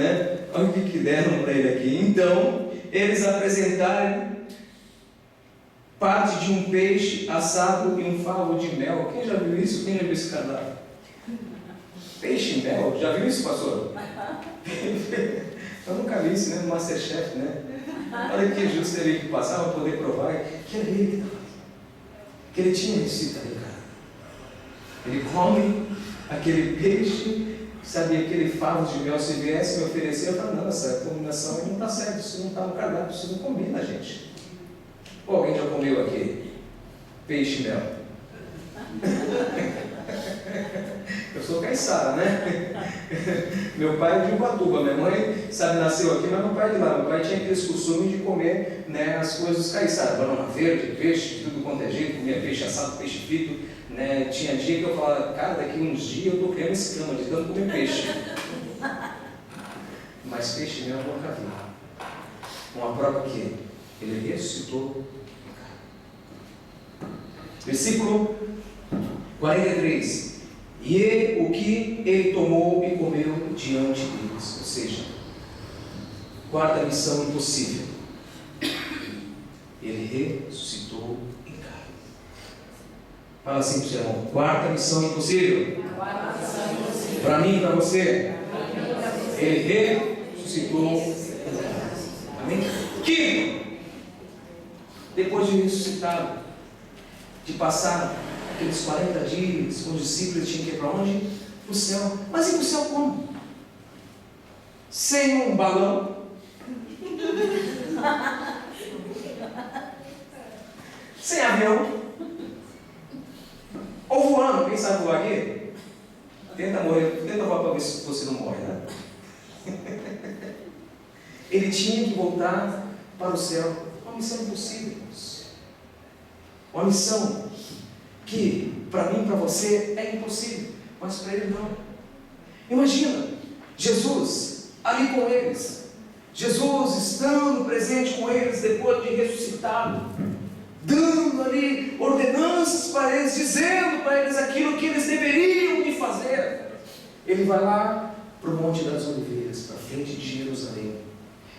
né? Olha o que deram para ele aqui. Então, eles apresentaram parte de um peixe assado e um favo de mel. Quem já viu isso? Quem já viu esse cardápio? Peixe e mel? Já viu isso, pastor? Eu nunca vi isso, né? No Masterchef, né? Olha que justo ele que passava para poder provar que era ele que estava ali. Que ele tinha receita ali, cara. Ele come aquele peixe, sabe, aquele favo de mel. Se viesse me oferecer, eu falo, não, essa combinação aí não está certa, isso não está no cardápio, isso não combina, gente. Ou alguém já comeu aqui? Peixe e mel. Eu sou caiçara, né? Meu pai é de Ubatuba, minha mãe, sabe, nasceu aqui, mas meu pai é de lá. Meu pai tinha aqueles costumes de comer, né, as coisas caiçaras, banana verde, peixe, tudo quanto é jeito, comia peixe assado, peixe frito, né? Tinha dia que eu falava, cara, daqui uns dias eu tô criando escama de tanto comer peixe. Mas peixe mesmo eu nunca vi. Uma prova que ele ressuscitou. Versículo 43. E o que ele tomou e comeu diante deles. Ou seja, quarta missão impossível. Ele ressuscitou em carne. Fala assim para o seu irmão. Quarta missão impossível. Para mim e para você. Ele ressuscitou em carne. Amém? Que depois de ressuscitado, de passar aqueles 40 dias, os discípulos tinham que ir para onde? Para o céu. Mas ir para o céu como? Sem um balão? Sem avião? Ou voando? Quem sabe voar aqui? Tenta voar para ver se você não morre, né? Ele tinha que voltar para o céu. Uma missão impossível, irmãos. Uma missão que para mim e para você é impossível, mas para ele não. Imagina Jesus ali com eles, Jesus estando presente com eles depois de ressuscitado, dando ali ordenanças para eles, dizendo para eles aquilo que eles deveriam de fazer. Ele vai lá para o Monte das Oliveiras, para frente de Jerusalém,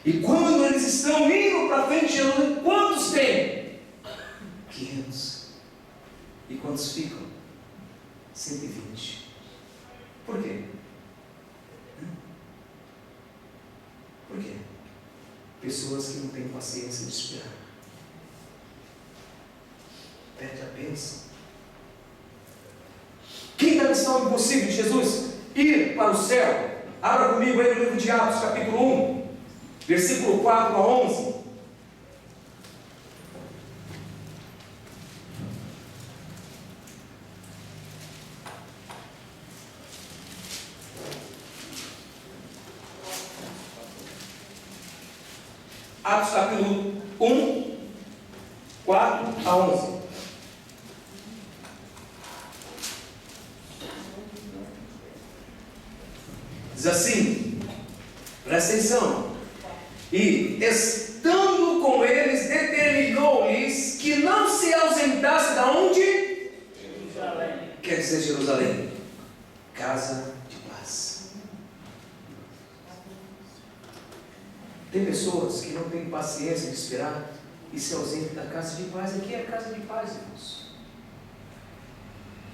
e quando eles estão indo para frente de Jerusalém, quantos tem? 500. E quantos ficam? 120. Por quê? Por quê? Pessoas que não têm paciência de esperar. Perde a bênção. Quinta missão impossível de Jesus: ir para o céu. Abra comigo aí no livro de Atos, capítulo 1, versículo 4 a 11. Atos capítulo 1, 4 a 11. Diz assim, presta atenção. E estando com eles, determinou-lhes que não se ausentasse da onde? Jerusalém. Quer dizer Jerusalém? Casa de paz. Tem pessoas que não têm paciência de esperar e se ausentam da casa de paz. Aqui é a casa de paz, irmãos.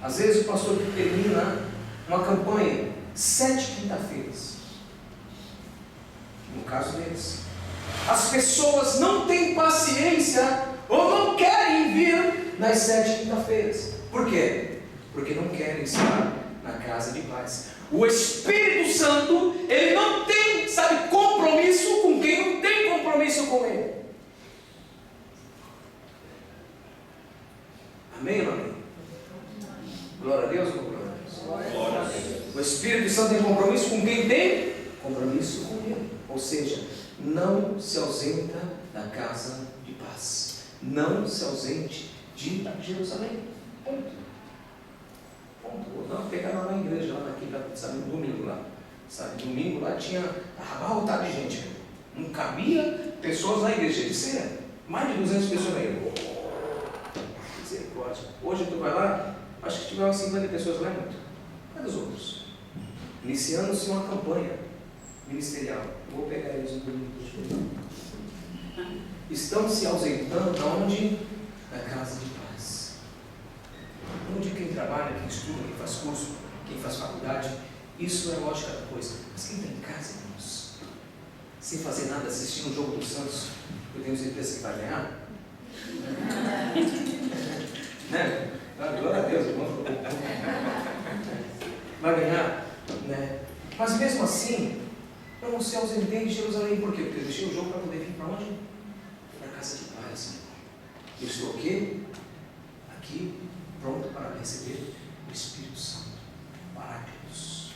Às vezes o pastor termina uma campanha 7 quinta-feiras. No caso deles, as pessoas não têm paciência ou não querem vir nas 7 quinta-feiras. Por quê? Porque não querem estar na casa de paz. O Espírito Santo, ele não tem, sabe, compromisso com quem não tem compromisso com ele. Amém ou amém? Glória a Deus ou glória a Deus? O Espírito Santo tem compromisso com quem tem compromisso com ele. Ou seja, não se ausenta da casa de paz. Não se ausente de Jerusalém. Ponto. Não, pegava lá na igreja, lá naquele, sabe, no domingo lá. Sabe, domingo lá tinha abarrotado de gente. Não cabia pessoas na igreja. Isso é mais de 200 pessoas na igreja. Misericórdia. Hoje tu vai lá, acho que tiver umas 50 pessoas lá, é muito. Cadê os outros? Iniciando-se uma campanha ministerial. Vou pegar eles um pouquinho. Estão se ausentando aonde? Na casa de paz. Onde quem trabalha, quem estuda, quem faz curso, quem faz faculdade, isso é a lógica da coisa. Mas quem está em casa, irmãos, sem fazer nada, assistindo o jogo do Santos, eu tenho certeza que vai ganhar? Né? Glória a Deus, irmão. Vai ganhar, né? Mas mesmo assim, eu não se ausentei de Jerusalém. Por quê? Porque eu deixei o jogo para poder vir para onde? Para a casa de paz. Eu estou aqui, pronto para receber o Espírito Santo. Paráclitos.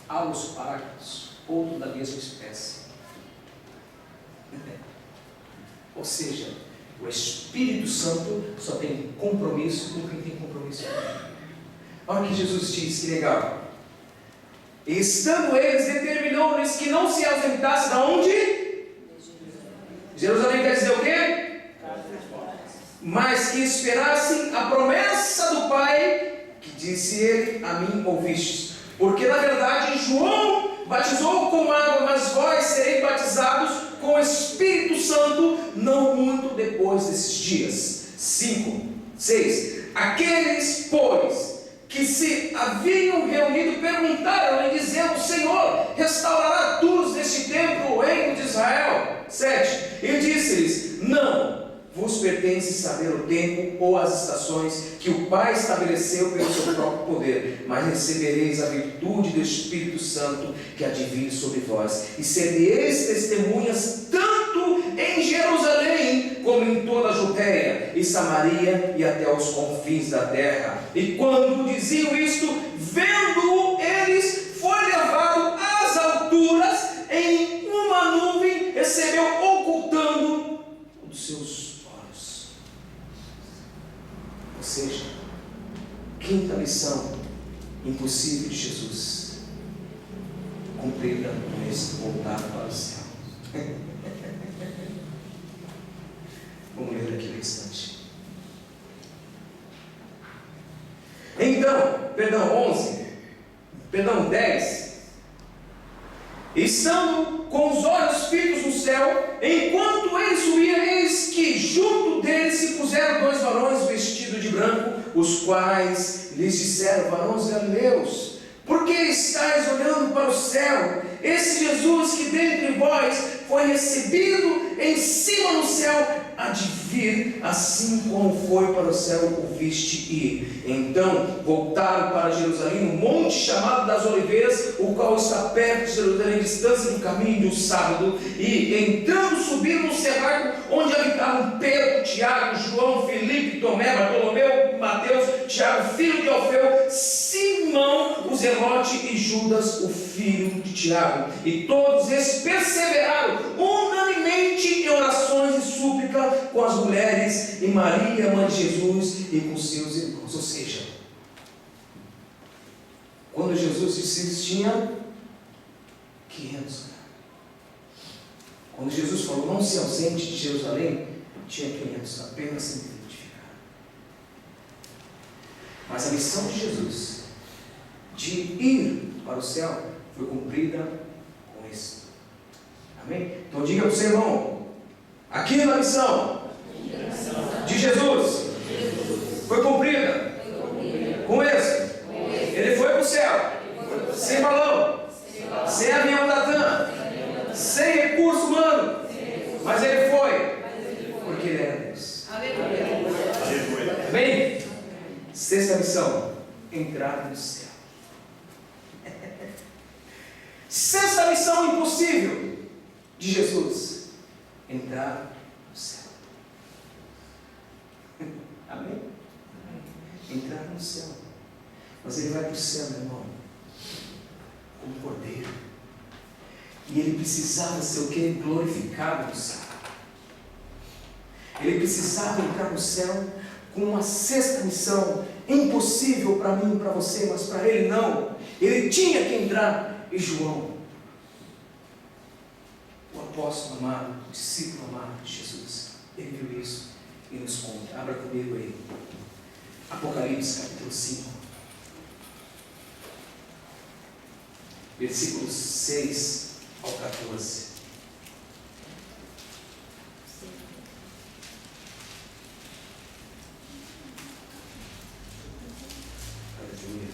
Alos Paráclitos, outro da mesma espécie. Ou seja, o Espírito Santo só tem compromisso com quem tem compromisso. Olha o que Jesus diz, que legal. E estando eles, determinou-lhes que não se ausentasse de onde? Jerusalém quer dizer o quê? Mas que esperassem a promessa do Pai, que disse ele, a mim ouvistes. Porque na verdade João batizou com água, mas vós sereis batizados com o Espírito Santo, não muito depois desses dias. 6. Aqueles, pois, que se haviam reunido, perguntaram-lhe, dizendo: Senhor, restaurará tu neste tempo o reino de Israel? 7. E disse-lhes: Não vos pertence saber o tempo ou as estações que o Pai estabeleceu pelo seu próprio poder, mas recebereis a virtude do Espírito Santo que há de vir sobre vós, e sereis testemunhas tanto em Jerusalém como em toda a Judeia e Samaria e até os confins da terra. E quando diziam isto, vendo eles, foi levado às alturas em uma nuvem, recebeu ocultando os seus olhos. Ou seja, quinta lição impossível de Jesus, cumprida com esse voltar para o céu. Vamos ler aqui no instante. Então, 10. Estando com os olhos fitos no céu, enquanto ele subia, eis que junto dele se puseram 2 varões vestidos de branco, os quais lhes disseram: varões galileus, por que estáis olhando para o céu? Esse Jesus que dentre vós foi recebido em cima no céu, há de vir, assim como foi para o céu o viste ir. Então voltaram para Jerusalém, um monte chamado das Oliveiras, o qual está perto de Jerusalém, distância do caminho de um sábado. E entrando, subiram no cerrado, onde habitavam Pedro, Tiago, João, Filipe, Tomé, Bartolomeu, Mateus, Tiago, filho de Alfeu, Simão, o Zelote, e Judas, o filho de Tiago. E todos esses perseveraram unanimemente em orações e súplica com as mulheres, e Maria, mãe de Jesus, e com seus irmãos. Ou seja, quando Jesus disse, tinha 500. Quando Jesus falou: não se ausente de Jerusalém, tinha 500, apenas 125. Mas a missão de Jesus de ir para o céu foi cumprida com isso. Amém? Então diga para o seu irmão: aqui na missão de Jesus foi cumprida com isso. Ele foi para o céu sem balão, sem avião da TAM, sem recurso humano, mas ele foi porque ele era Deus. Amém? Sexta missão: entrar no céu. Sexta missão impossível de Jesus: entrar no céu. Amém? Entrar no céu. Mas ele vai para o céu, meu irmão, como cordeiro. E ele precisava ser o que? Glorificado no céu. Ele precisava entrar no céu com uma sexta missão impossível para mim e para você, mas para ele não. Ele tinha que entrar. E João, o apóstolo amado, o discípulo amado de Jesus, ele viu isso e nos conta. Abra comigo aí, Apocalipse capítulo 5. versículos 6 ao 14. Aleluia.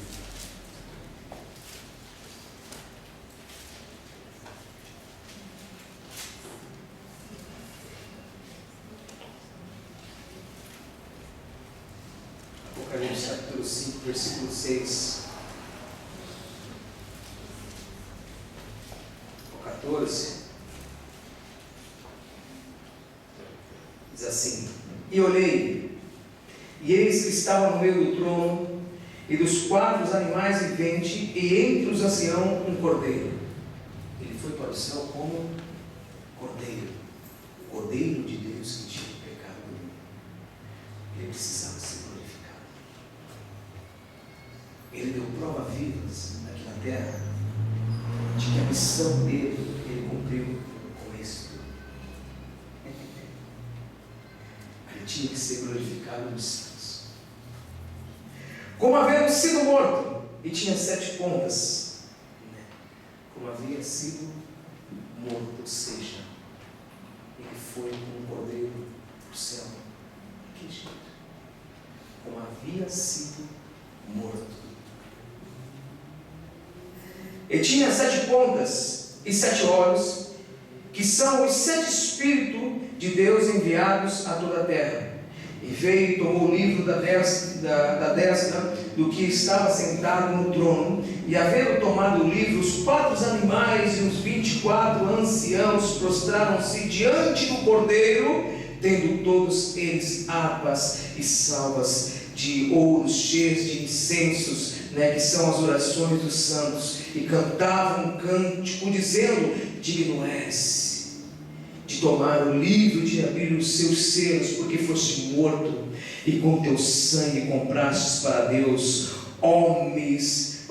Apocalipse capítulo 5, versículo 6 ao 14, diz assim: E olhei, e eis que estava no meio do trono, e dos 4 animais viventes, e entre os anciãos um cordeiro. Ele foi para o céu como cordeiro, o cordeiro de Deus que tinha o pecado do mundo. Ele precisava ser glorificado. Ele deu provas vivas aqui na terra de que a missão dele ele cumpriu com êxito. Ele tinha que ser glorificado nos céus. Como havendo sido morto, e tinha 7 pontas, como havia sido morto, ou seja, ele foi como um cordeiro para o céu. Que jeito? Como havia sido morto. E tinha 7 pontas e 7 olhos, que são os 7 Espíritos de Deus enviados a toda a terra. E veio e tomou o livro da destra do que estava sentado no trono, e havendo tomado o livro, os 4 animais e os 24 anciãos prostraram-se diante do cordeiro, tendo todos eles harpas e salvas de ouro cheias de incensos, que são as orações dos santos, e cantavam um cântico dizendo: digno és de tomar o livro, de abrir os seus selos, porque foste morto, e com teu sangue comprastes para Deus homens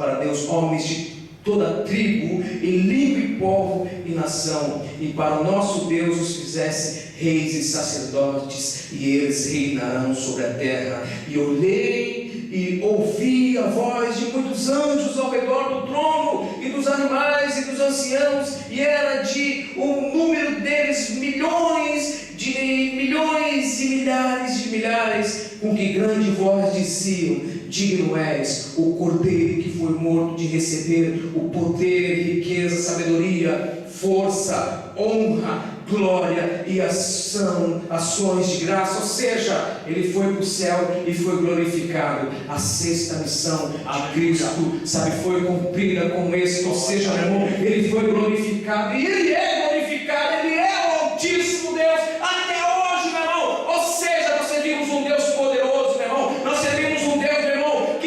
de toda tribo, e língua e povo e nação, e para o nosso Deus os fizesse reis e sacerdotes, e eles reinarão sobre a terra. E olhei e ouvi a voz de muitos anjos ao redor do trono, e dos animais e dos anciãos, e era de um número deles milhões e milhares de milhares, com que grande voz diziam: digno és o cordeiro que foi morto de receber o poder, riqueza, sabedoria, força, honra, glória e ações de graça. Ou seja, ele foi para o céu e foi glorificado. A 6ª missão de Cristo, foi cumprida com êxito. Ou seja, meu irmão, ele foi glorificado, e ele é glorificado, ele é o Altíssimo Deus até hoje, meu irmão. Ou seja, nós servimos um Deus poderoso, meu irmão. Nós servimos um Deus, meu irmão,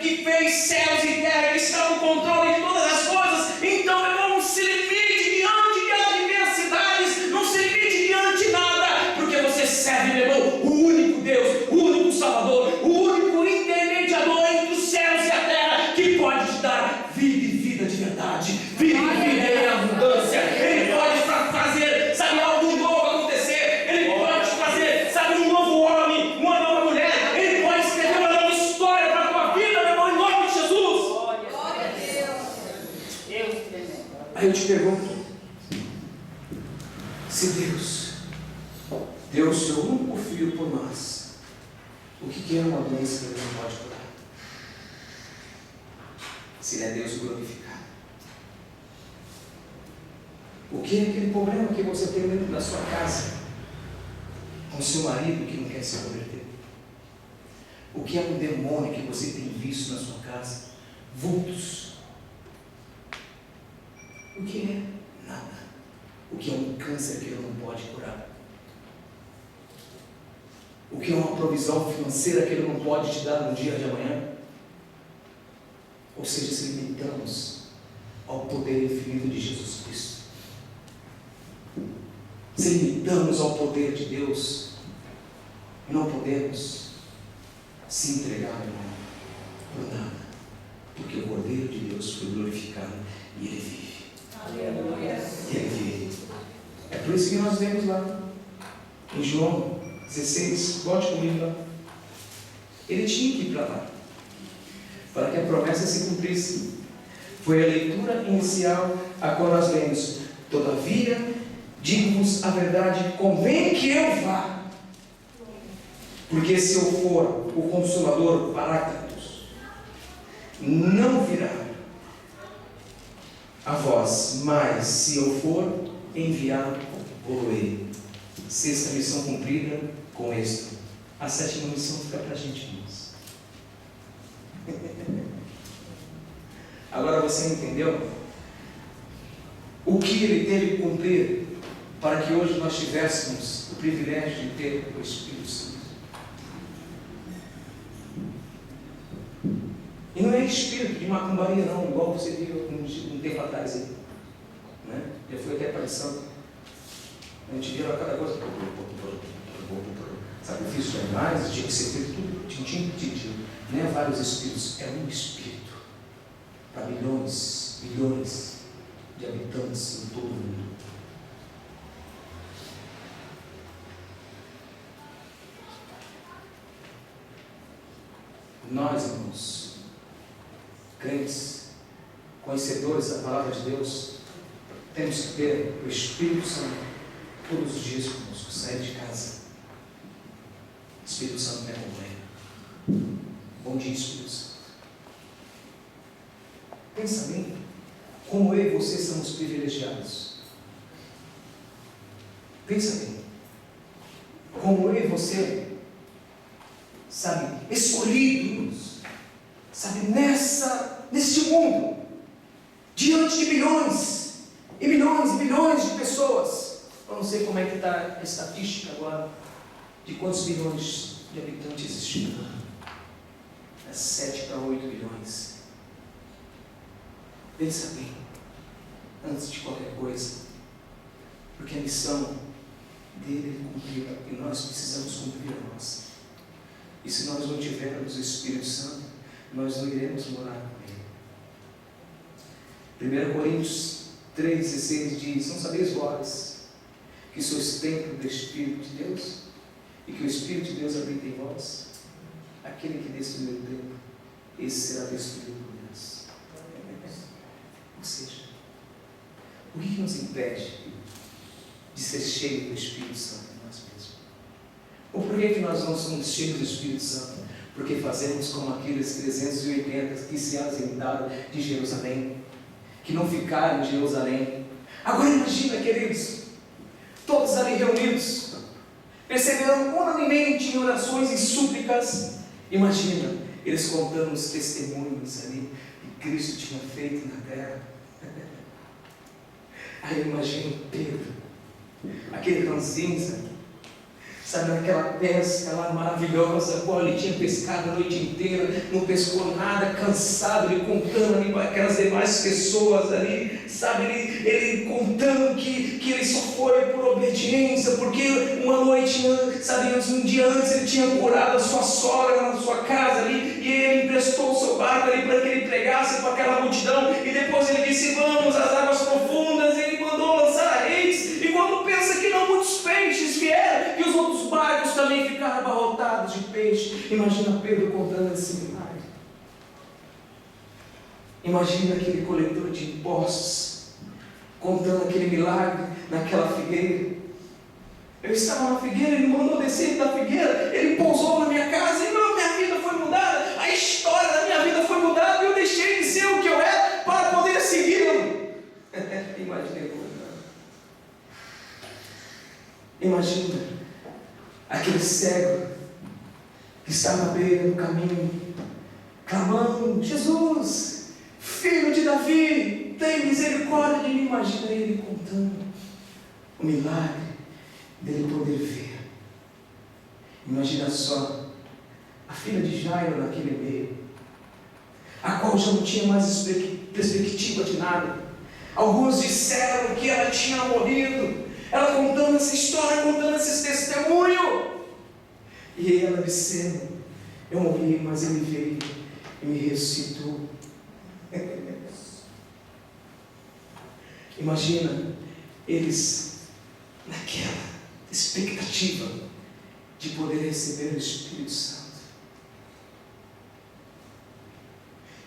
que fez céus e terra, que está no controle de todas as coisas. Então, meu irmão, não se limite diante de adversidades, não se limite diante nada, porque você serve, meu irmão, o único Deus, o único Salvador, o único intermediador entre os céus e a terra, que pode te dar vida e vida de verdade, vida e vida em abundância. Ele pode fazer, algo novo acontecer. Ele pode fazer, um novo homem, uma nova mulher. Ele pode escrever uma nova história para a tua vida, meu irmão, em nome de Jesus. Glória a Deus. Aí eu te pergunto: se Deus deu o seu único filho por nós, o que é uma doença que ele não pode curar? Se ele é Deus glorificado, o que é aquele problema que você tem dentro da sua casa com seu marido que não quer se converter? O que é um demônio que você tem visto na sua casa? Vultos. O que é? Nada. O que é um câncer que ele não pode curar? O que é uma provisão financeira que ele não pode te dar no dia de amanhã? Ou seja, se limitamos ao poder infinito de Jesus Cristo, se limitamos ao poder de Deus, e não podemos se entregar, irmão, por nada, porque o Cordeiro de Deus foi glorificado e ele vive. Aleluia. E ele vive. É por isso que nós vemos lá em João 16, volte comigo lá. Ele tinha que ir para lá, para que a promessa se cumprisse. Foi a leitura inicial a qual nós lemos: todavia, digo-vos a verdade, convém que eu vá. Porque se eu for, o Consolador, Paráclitos, não virá a vós, mas se eu for, enviá-lo-ei. Sexta missão cumprida com êxito. A sétima missão fica para a gente, irmãos. Agora você entendeu o que ele teve que cumprir para que hoje nós tivéssemos o privilégio de ter o Espírito Santo? E não é espírito de macumbaria não, igual você viu um tempo atrás aí, né? Já foi até aparição. A gente viu a cada coisa, sacrifício de animais, tinha que ser feito tudo, tintim. Não é vários espíritos, é um espírito para milhões de habitantes em todo o mundo. Nós, irmãos, crentes, conhecedores da palavra de Deus, temos que ter o Espírito Santo todos os dias conosco, sair de casa. O Espírito Santo me acompanha. Bom dia, Espírito Santo. Pensa bem, como eu e você somos privilegiados. Pensa bem, como eu e você, sabe, escolhidos, sabe, neste mundo, diante de milhões e milhões de pessoas. Eu não sei como é que está a estatística agora, de quantos bilhões de habitantes existem. É 7 para 8 bilhões. Pensa bem, antes de qualquer coisa, porque a missão dele é cumprir, e nós precisamos cumprir a nossa. E se nós não tivermos o Espírito Santo, nós não iremos morar com ele. 1 Coríntios 3,16 diz: não sabeis vós que sois templo do Espírito de Deus, e que o Espírito de Deus habita em vós? Aquele que destruiu o templo, esse será destruído por Deus. Ou seja, o que nos impede de ser cheio do Espírito Santo em nós mesmos? Ou por que nós não somos cheios do Espírito Santo? Porque fazemos como aqueles 380 que se ausentaram de Jerusalém, que não ficaram em Jerusalém. Agora imagina, queridos, todos ali reunidos, perseverando unanimemente em orações e súplicas. Imagina, eles contando os testemunhos ali que Cristo tinha feito na terra. Aí eu imagino Pedro, aquele ranzinza, sabe, naquela pesca lá maravilhosa, qual ele tinha pescado a noite inteira, não pescou nada, cansado, ele contando ali para aquelas demais pessoas ali, sabe, ele contando que ele só foi por obediência, porque uma noite, sabe, um dia antes ele tinha curado a sua sogra na sua casa ali, e ele emprestou o seu barco ali para que ele pregasse para aquela multidão, e depois ele disse: vamos às águas profundas, e ele mandou lançar a redes, e quando pensa que não muitos peixes vieram, que os outros barcos também ficaram abarrotados de peixe. Imagina Pedro contando esse milagre. Imagina aquele coletor de impostos contando aquele milagre naquela figueira. Eu estava na figueira, ele mandou descer da figueira, ele pousou na minha casa e minha vida foi mudada, a história da minha vida foi mudada, e eu deixei de ser o que eu era para poder segui-lo. Imaginei como. Imagina aquele cego que estava à beira do caminho, clamando: Jesus, filho de Davi, tem misericórdia de mim. Imagina ele contando o milagre dele poder ver. Imagina só a filha de Jairo naquele meio, a qual já não tinha mais perspectiva de nada. Alguns disseram que ela tinha morrido. Ela contando essa história, contando esse testemunho. E ela dizendo: eu morri, mas ele veio e me ressuscitou. Imagina eles naquela expectativa de poder receber o Espírito Santo.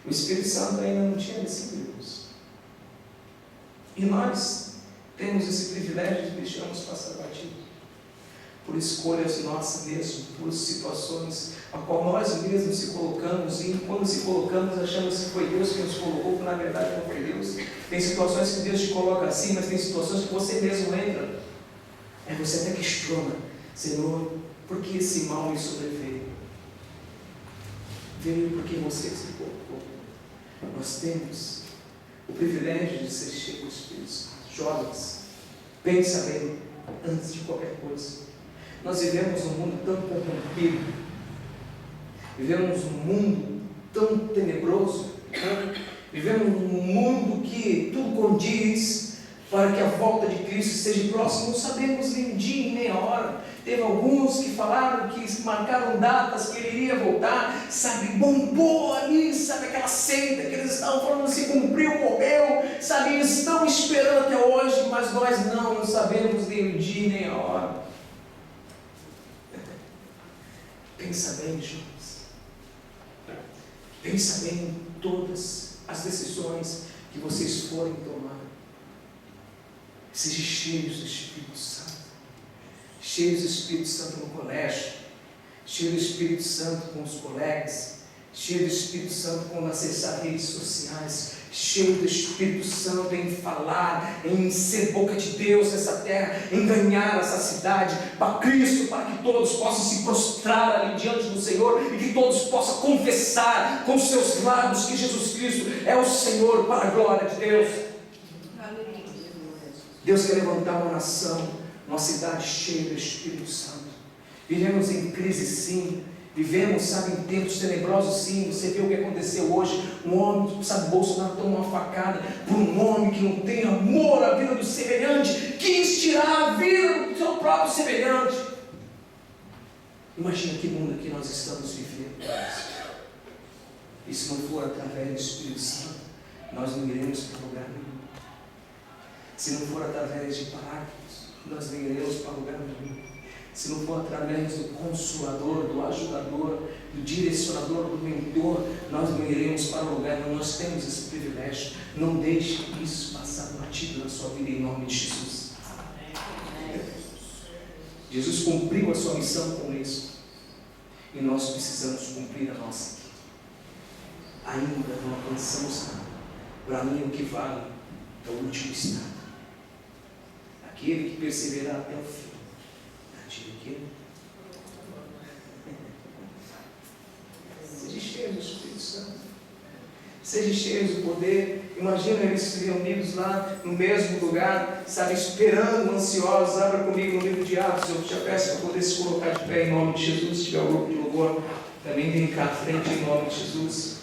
O Espírito Santo ainda não tinha descido, irmãos. E nós temos esse privilégio de deixarmos passar batido, por escolhas nossas mesmo, por situações a qual nós mesmos se colocamos, e quando se colocamos achamos que foi Deus que nos colocou, que na verdade não foi Deus. Tem situações que Deus te coloca assim, mas tem situações que você mesmo entra. Aí você até questiona: Senhor, por que esse mal me sobreveio? Veio porque você se colocou. Nós temos o privilégio de ser cheios do Espírito Santo. Jovens, pensa bem antes de qualquer coisa. Nós vivemos num mundo tão corrompido, vivemos num mundo tão tenebroso, vivemos num mundo que tudo condiz para que a volta de Cristo esteja próxima. Não sabemos nem dia nem a hora. Teve alguns que falaram, que marcaram datas que ele iria voltar, sabe, bombou ali, sabe, aquela seita que eles estavam falando, se cumpriu, morreu, sabe, eles estão esperando até hoje, mas nós não sabemos nem o dia nem a hora. Pensa bem, jovens, pensa bem em todas as decisões que vocês forem tomar. Sejam cheios do Espírito Santo, cheios do Espírito Santo no colégio, cheios do Espírito Santo com os colegas, cheio do Espírito Santo com acessar redes sociais, cheio do Espírito Santo em falar, em ser boca de Deus nessa terra, em ganhar essa cidade para Cristo, para que todos possam se prostrar ali diante do Senhor e que todos possam confessar com seus lábios que Jesus Cristo é o Senhor, para a glória de Deus. Deus quer levantar uma nação, uma cidade cheia do Espírito Santo. Vivemos em crise, sim. Vivemos, sabe, em tempos tenebrosos, sim. Você vê o que aconteceu hoje. Um homem, sabe, Bolsonaro toma uma facada por um homem que não tem amor à vida do semelhante, quis tirar a vida do seu próprio semelhante. Imagina que mundo que nós estamos vivendo. E se não for através do Espírito Santo, nós não iremos para lugar nenhum. Se não for através de paráclitos, nós não iremos para lugar nenhum. Se não for através do Consolador, do Ajudador, do Direcionador, do Mentor, nós não iremos para lugar nenhum. Nós temos esse privilégio. Não deixe isso passar batido na sua vida, em nome de Jesus. Jesus cumpriu a sua missão com isso, e nós precisamos cumprir a nossa. Ainda não alcançamos nada. Para mim, o que vale é o último estado. Aquele que perseverar até o fim. Seja cheio do Espírito Santo, seja cheio do poder. Imagina eles reunidos lá no mesmo lugar, sabe, esperando, ansiosos. Abra comigo no livro de Atos. Eu já peço para poder se colocar de pé em nome de Jesus. Se tiver o grupo de louvor, também vem cá à frente em nome de Jesus.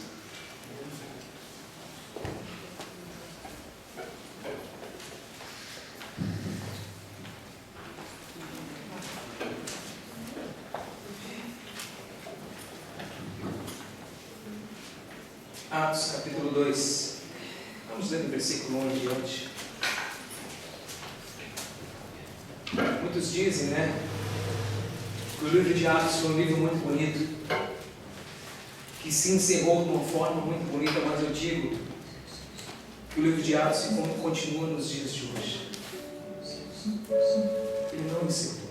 Atos capítulo 2, vamos ler do versículo 1 em diante. Muitos dizem, que o livro de Atos foi um livro muito bonito, que se encerrou de uma forma muito bonita, mas eu digo que o livro de Atos continua nos dias de hoje. Ele não encerrou.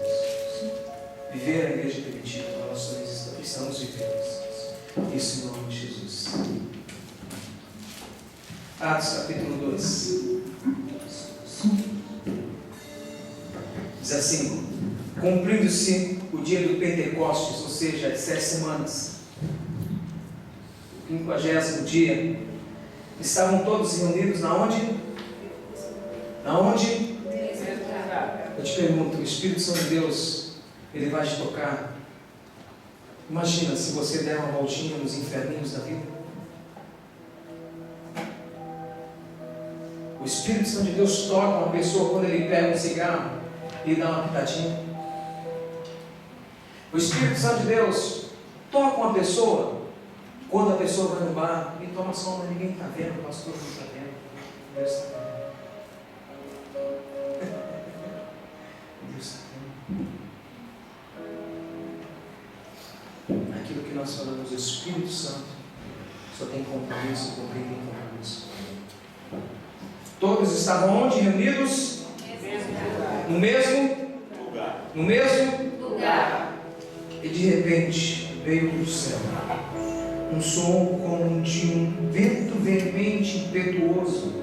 Viver a igreja permitida, nós estamos vivendo isso em nome de Jesus. Atos capítulo 2 diz assim: cumprindo-se o dia do Pentecostes, ou seja, as 7 semanas, o 50º dia, estavam todos reunidos na onde? Eu te pergunto, o Espírito Santo de Deus, ele vai te tocar. Imagina se você der uma voltinha nos inferninhos da vida. O Espírito Santo de Deus toca uma pessoa quando ele pega um cigarro e dá uma pitadinha. O Espírito Santo de Deus toca uma pessoa quando a pessoa vai no bar e toma só, mas ninguém está vendo, o pastor não está vendo. Deus está vendo. Deus está vendo. Aquilo que nós falamos, o Espírito Santo Só tem compromisso com quem tem compromisso. Todos estavam onde? Reunidos? No mesmo lugar. No mesmo lugar. E de repente veio do céu um som como de um vento veemente impetuoso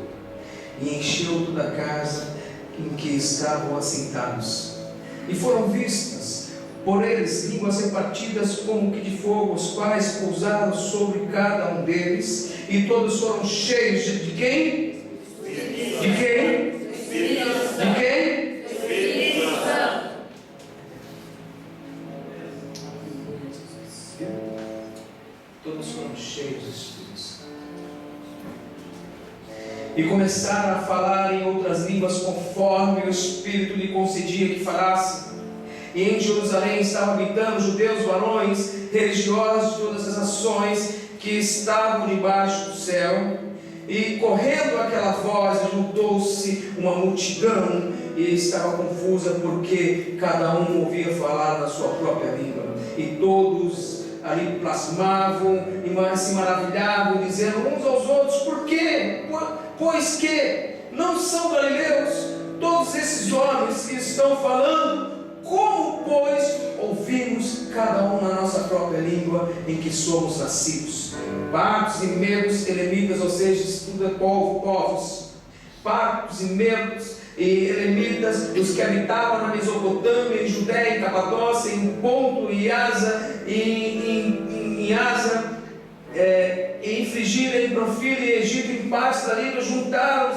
e encheu toda a casa em que estavam assentados. E foram vistas por eles línguas repartidas como que de fogo, os quais pousaram sobre cada um deles, e todos foram cheios de quem? De quem? De quem? Espírito Santo. Todos foram cheios do Espírito Santo. E começaram a falar em outras línguas conforme o Espírito lhe concedia que falasse. E em Jerusalém estavam habitando judeus, varões, religiosos de todas as nações que estavam debaixo do céu. E correndo aquela voz, juntou-se uma multidão e estava confusa, porque cada um ouvia falar na sua própria língua. E todos ali plasmavam e se maravilhavam, dizendo uns aos outros: por quê? Pois que não são galileus todos esses homens que estão falando? Como, pois, ouvimos cada um na nossa própria língua em que somos nascidos? Partos e medos, elemitas, ou seja, estuda povos, partos e medos e elemitas, os que habitavam na Mesopotâmia, em Judéia, em Capadócia, em Ponto, em Asa, em Asa, em Frigília, em Panfilia, em Egito, em partes da Líbia, juntaram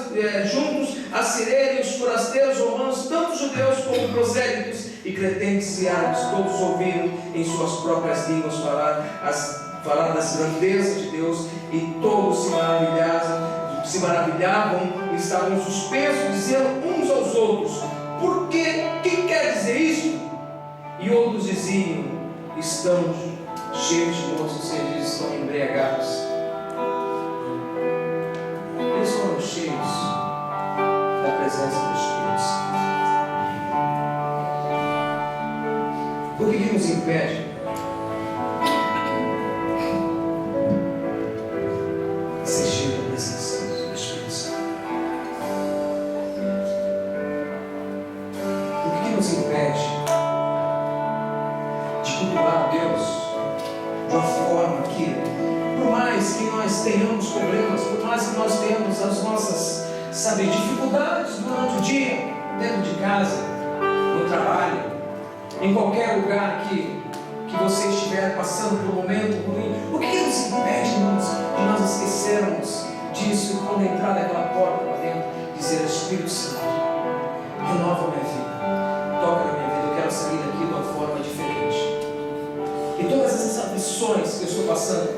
juntos a Cirene, os forasteiros romanos, tanto judeus como prosélitos e cretentes e árabes, todos ouviram em suas próprias línguas falar das grandezas de Deus, e todos se maravilhavam e estavam suspensos, dizendo uns aos outros: por quê? Que quer dizer isto? E outros diziam: estão cheios de moço, ou seja, estão embriagados. Eles foram cheios da presença do Espírito Santo. O que nos impede de ser cheio da presença do Espírito Santo? O que nos impede de cultuar a Deus de uma forma que, por mais que nós tenhamos problemas, por mais que nós tenhamos as nossas, dificuldades durante o dia, dentro de casa, no trabalho, em qualquer lugar que você estiver passando por um momento ruim, o que nos impede de nós esquecermos disso e quando entrar naquela porta para dentro, dizer: Espírito Santo, renova a minha vida, toca na minha vida, eu quero sair daqui de uma forma diferente. E todas essas aflições que eu estou passando,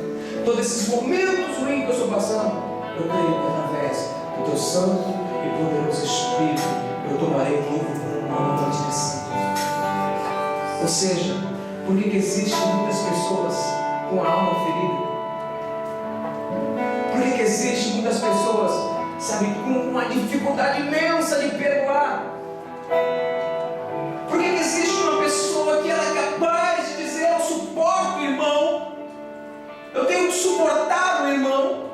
todos esses momentos ruins que eu estou passando, eu creio que através do Teu Santo e poderoso Espírito eu tomarei um novo rumo, uma nova direção. Ou seja, por que existem muitas pessoas com a alma ferida? Por que existem muitas pessoas, com uma dificuldade imensa de perdoar? Por que existe uma pessoa que ela é capaz de dizer: eu suporto o irmão, eu tenho que suportar o irmão,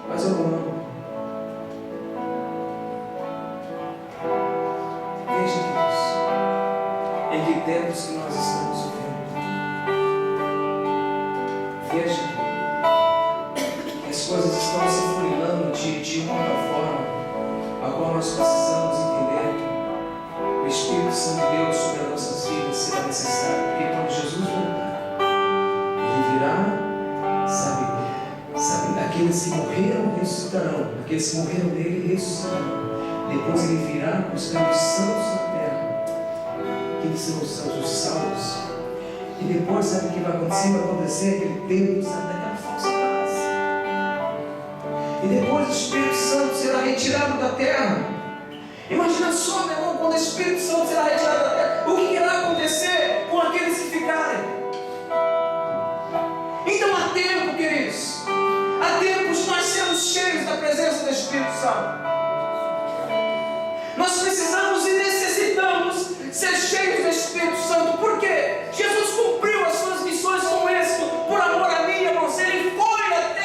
mas eu não amo? Veja, Deus, em que tempos que nós estamos vivendo. Veja que as coisas estão se funilando de uma forma a qual nós precisamos entender que o Espírito Santo de Deus sobre as nossas vidas será necessário, porque quando Jesus voltar, Ele virá, aqueles que morreram ressuscitarão, aqueles que morreram nele ressuscitarão. Depois Ele virá buscar os santos na terra, aqueles são os salvos. E depois, sabe o que vai acontecer? Vai acontecer aquele tempo, daquela falsa paz. E depois o Espírito Santo será retirado da terra. Imagina só, meu irmão, quando o Espírito Santo será retirado da terra, o que irá acontecer com aqueles que ficarem? Então há tempo, queridos, há tempo de nós sermos cheios da presença do Espírito Santo. Nós precisamos e necessitamos ser cheios do Espírito Santo. Por quê? Jesus cumpriu as suas missões com êxito, por amor a mim e a você. Ele foi até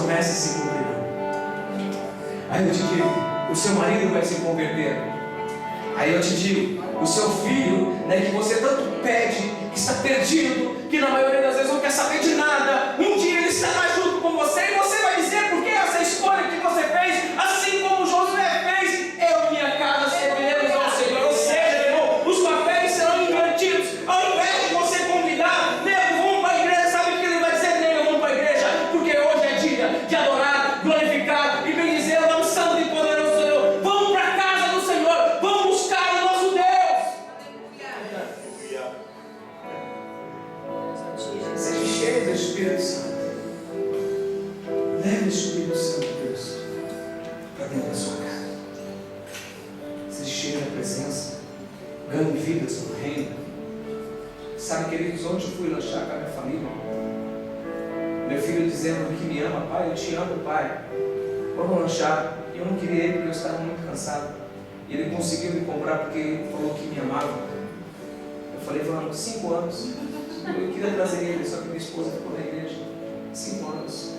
promessas se cumprirão. Aí eu te digo, o seu marido vai se converter. Aí eu te digo, o seu filho, né, que você tanto pede, que está perdido, que na maioria das vezes não quer saber de nada, um dia ele estará junto com você e você vai dizer por que essa escolha que você fez, assim como Josué fez, eu e minha casa serviremos ao Senhor. Ou seja, irmão, os papéis serão invertidos. Ao invés de você convidar, nego, vamos para a igreja, sabe o que ele vai dizer? Nego, vamos para a igreja, porque hoje é dia de adorar, glorificar e bendizer o nome santo e poderoso do Senhor. Vamos para a casa do Senhor, vamos buscar o nosso Deus. Seja cheio do Espírito Santo. Leve o Espírito Santo de Deus para dentro da sua casa. Seja cheio da presença. Ganhe vidas no reino. Sabe, queridos, ontem eu fui lanchar com a minha família. Meu filho dizendo que me ama, pai, eu te amo, pai. Vamos lanchar. Eu não queria ir porque eu estava muito cansado. E ele conseguiu me comprar porque ele falou que me amava. Eu falei, vamos, 5 anos. Eu queria trazer ele, só que minha esposa ficou na igreja. 5 anos.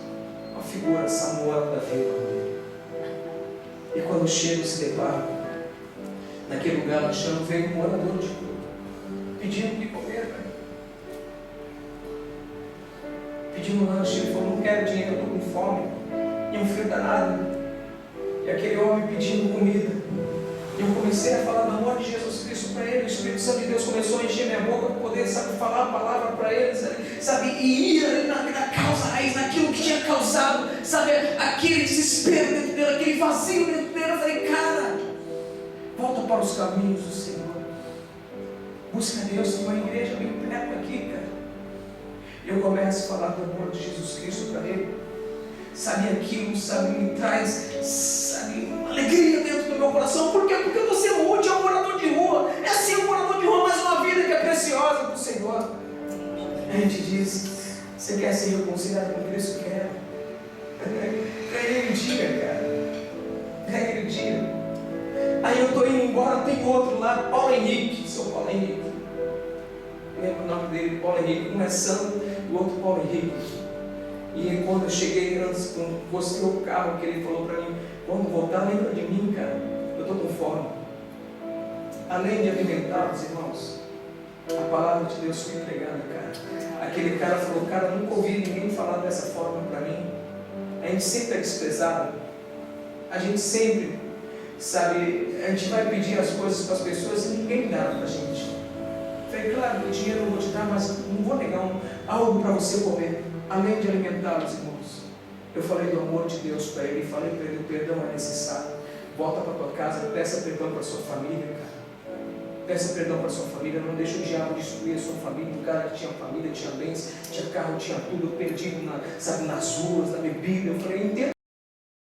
Uma figura Samuel da vida. E quando eu chego, se deparo naquele lugar lanchando, veio um morador de rua pedindo de comer, cara. Pedindo um lanche. Ele falou, não quero dinheiro, eu estou com fome. E um frio danado. E aquele homem pedindo comida. E eu comecei a falar do amor de Jesus Cristo para ele. O Espírito Santo de Deus começou a encher minha boca para poder, sabe, falar a palavra para eles, sabe, e ir na causa raiz, naquilo que tinha causado, sabe, aquele desespero dentro dele, aquele vazio dentro dele. Eu falei, cara, volta para os caminhos do Senhor. Busca Deus, tem uma igreja bem perto aqui, cara. E eu começo a falar do amor de Jesus Cristo para ele. Sabe, aquilo, sabe, me traz, sabe, uma alegria dentro do meu coração. Por quê? Porque você é útil, é um morador de rua. É assim, um morador de rua, mas uma vida que é preciosa para o Senhor. A gente diz, você quer ser reconciliado com Cristo? Quer. Ganhei o dia, cara. Ganhei o dia. Aí eu estou indo embora, tem outro lá, Paulo Henrique, seu Paulo Henrique. Lembro o nome dele, Paulo Henrique. Um é Sandro e o outro Paulo Henrique. E quando eu cheguei, antes, quando postei o carro, que ele falou para mim, quando voltar, lembra de mim, cara, eu estou com fome. Além de alimentá-los, irmãos, a palavra de Deus foi entregada, cara. Aquele cara falou, cara, nunca ouvi ninguém falar dessa forma para mim. A gente sempre é desprezado. A gente sempre, sabe, a gente vai pedir as coisas para as pessoas e ninguém dá para a gente. Falei, claro, o dinheiro eu não vou te dar, mas não vou negar algo para você comer. Além de alimentá-los, irmãos, eu falei do amor de Deus para ele, falei para ele, o perdão é necessário. Volta para tua casa, peça perdão para a sua família, cara. Peça perdão para a sua família, não deixe o diabo destruir a sua família. O cara que tinha família, tinha bens, tinha carro, tinha tudo perdido, sabe, nas ruas, na bebida. Eu falei, entenda.